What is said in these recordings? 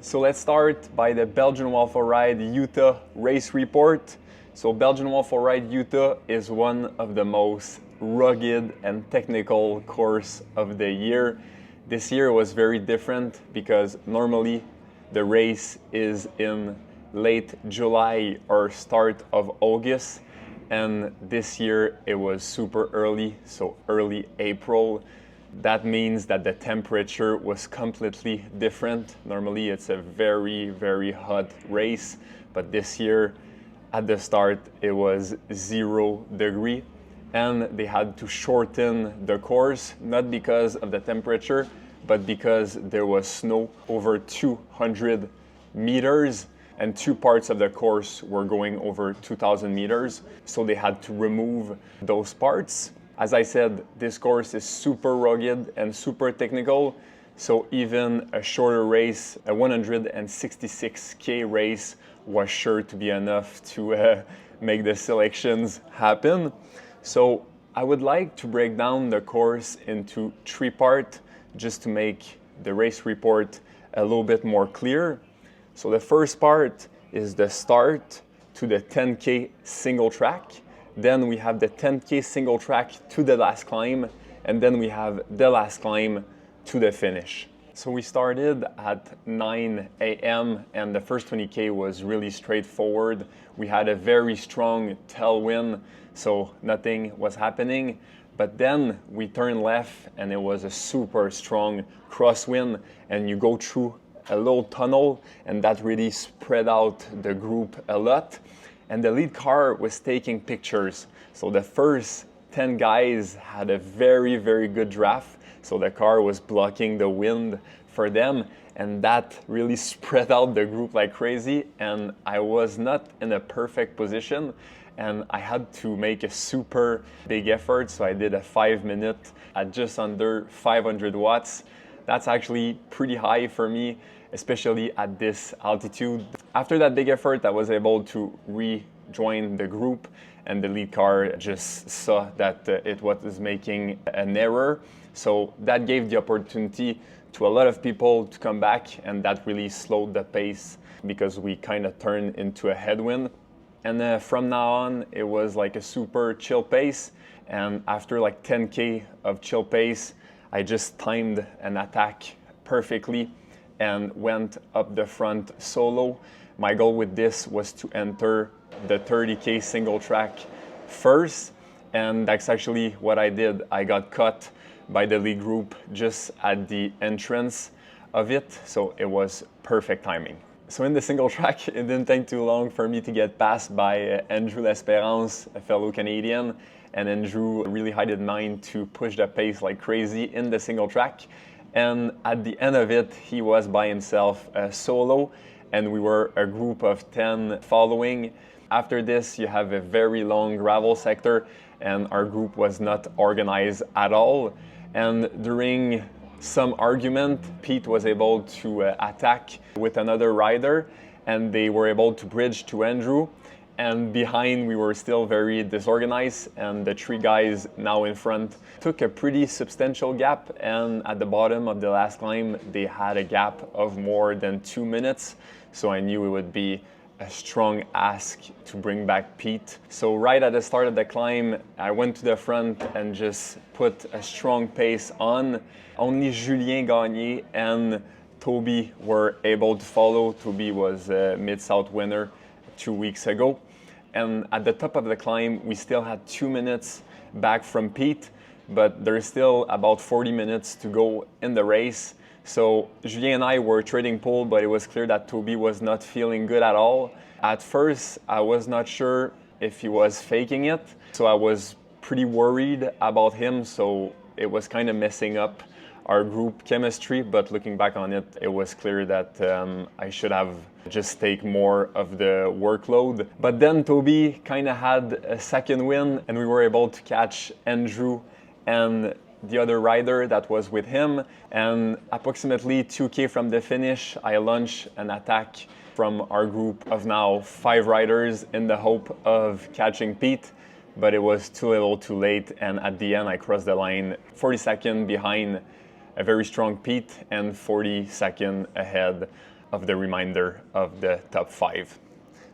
So let's start by the Belgian Waffle Ride Utah race report. So Belgian Waffle Ride Utah is one of the most rugged and technical course of the year. This year was very different because normally the race is in late July or start of August, and this year it was super early, so early April. That means that the temperature was completely different. Normally it's a very hot race, but this year at the start it was 0 degree, and they had to shorten the course, not because of the temperature, but because there was snow over 200 meters, and two parts of the course were going over 2,000 meters, so they had to remove those parts. As I said, this course is super rugged and super technical, so even a shorter race, a 166K race, was sure to be enough to make the selections happen. So I would like to break down the course into three parts just to make the race report a little bit more clear. So the first part is the start to the 10K single track. Then we have the 10K single track to the last climb, and then we have the last climb to the finish. So we started at 9 a.m. and the first 20K was really straightforward. We had a very strong tailwind, so nothing was happening. But then we turned left and it was a super strong crosswind, and you go through a little tunnel, and that really spread out the group a lot. And the lead car was taking pictures. So the first 10 guys had a very good draft. So the car was blocking the wind for them, and that really spread out the group like crazy. And I was not in a perfect position, and I had to make a super big effort. So I did a 5-minute at just under 500 watts. That's actually pretty high for me, especially at this altitude. After that big effort, I was able to rejoin the group, and the lead car just saw that it was making an error. So that gave the opportunity to a lot of people to come back, and that really slowed the pace because we kind of turned into a headwind. And from now on, it was like a super chill pace. And after like 10K of chill pace, I just timed an attack perfectly and went up the front solo. My goal with this was to enter the 30K single track first, and that's actually what I did. I got caught by the lead group just at the entrance of it, so it was perfect timing. So in the single track, it didn't take too long for me to get passed by Andrew L'Espérance, a fellow Canadian, and Andrew really had in mind to push the pace like crazy in the single track. And at the end of it, he was by himself solo, and we were a group of 10 following. After this, you have a very long gravel sector, and our group was not organized at all. And during some argument, Pete was able to attack with another rider, and they were able to bridge to Andrew. And behind, we were still very disorganized, and the three guys now in front took a pretty substantial gap, and at the bottom of the last climb, they had a gap of more than 2 minutes. So I knew it would be a strong ask to bring back Pete. So right at the start of the climb, I went to the front and just put a strong pace on. Only Julien Gagné and Toby were able to follow. Toby was a Mid-South winner 2 weeks ago. And at the top of the climb, we still had 2 minutes back from Pete, but there's still about 40 minutes to go in the race. So Julien and I were trading pole, but it was clear that Toby was not feeling good at all. At first, I was not sure if he was faking it, so I was pretty worried about him, so it was kind of messing up our group chemistry, but looking back on it, it was clear that I should have just take more of the workload. But then Toby kind of had a second win, and we were able to catch Andrew and the other rider that was with him. And approximately 2K from the finish, I launched an attack from our group of now 5 riders in the hope of catching Pete, but it was too little too late, and at the end I crossed the line 40 seconds behind a very strong Pete and 40 seconds ahead of the remainder of the top 5.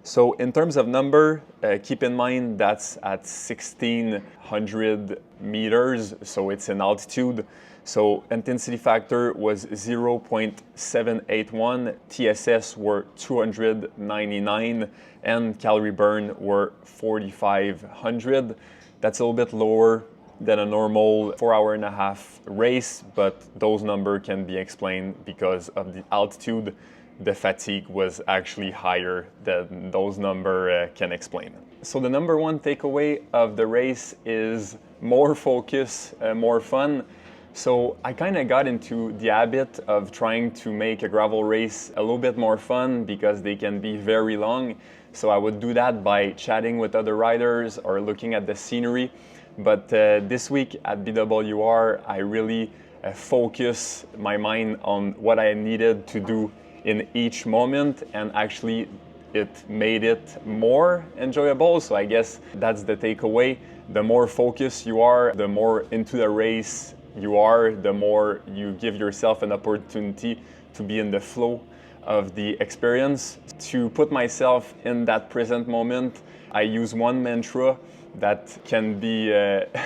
So in terms of number, keep in mind that's at 1,600 meters, so it's in altitude. So intensity factor was 0.781, TSS were 299, and calorie burn were 4,500. That's a little bit lower than a normal 4.5-hour race, but those numbers can be explained because of the altitude. The fatigue was actually higher than those numbers can explain. So the number one takeaway of the race is more focus, more fun. So I kind of got into the habit of trying to make a gravel race a little bit more fun because they can be very long. So I would do that by chatting with other riders or looking at the scenery. But this week at BWR, I really focused my mind on what I needed to do in each moment, and actually it made it more enjoyable. So I guess that's the takeaway. The more focused you are, the more into the race you are, the more you give yourself an opportunity to be in the flow of the experience. To put myself in that present moment, I use one mantra that can be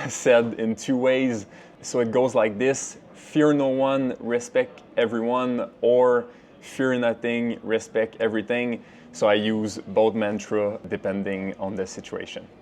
said in two ways. So it goes like this: fear no one, respect everyone, or fear nothing, respect everything. So I use both mantra depending on the situation.